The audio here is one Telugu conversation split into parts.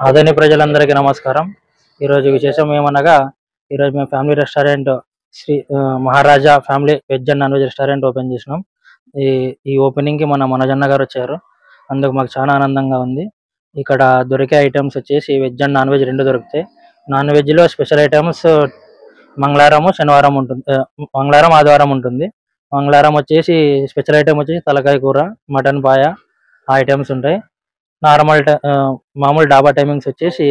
ఆదోని ప్రజలందరికీ నమస్కారం. ఈరోజు విశేషం ఏమనగా ఈరోజు మేము family restaurant Shri Maharaja family veg and non veg restaurant open చేసినాం. ఈ ఓపెనింగ్ కి మన మనోజన్న గారు వచ్చారు. అందుకు మాకు చాలా ఆనందంగా ఉంది. ఇక్కడ దొరికే ఐటమ్స్ వచ్చేసి వెజ్ అండ్ నాన్ వెజ్ రెండు దొరుకుతాయి. నాన్ వెజ్ లో స్పెషల్ ఐటమ్స్ మంగళవారం శనివారం ఉంటుంది, మంగళవారం ఆదివారం ఉంటుంది. మంగళవారం వచ్చేసి స్పెషల్ ఐటమ్ వచ్చేసి తలకాయ కూర, మటన్ పాయ ఆ ఐటమ్స్ ఉంటాయి. మామూలు డాబా టైమింగ్స్ వచ్చేసి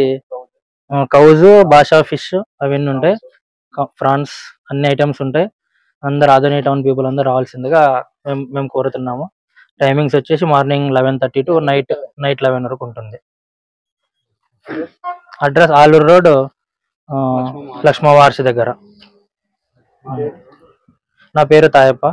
కౌజు, బాషా ఫిష్ అవన్నీ ఉంటాయి. ఫ్రాన్స్ అన్ని ఐటమ్స్ ఉంటాయి. అందరు ఆదోని టౌన్ పీపుల్ అందరు రావాల్సిందిగా మేము కోరుతున్నాము. టైమింగ్స్ వచ్చేసి మార్నింగ్ 11:30 to నైట్ 11 వరకు ఉంటుంది. అడ్రస్ ఆలూరు రోడ్, లక్ష్మవార్షి దగ్గర. నా పేరు తాయప్ప.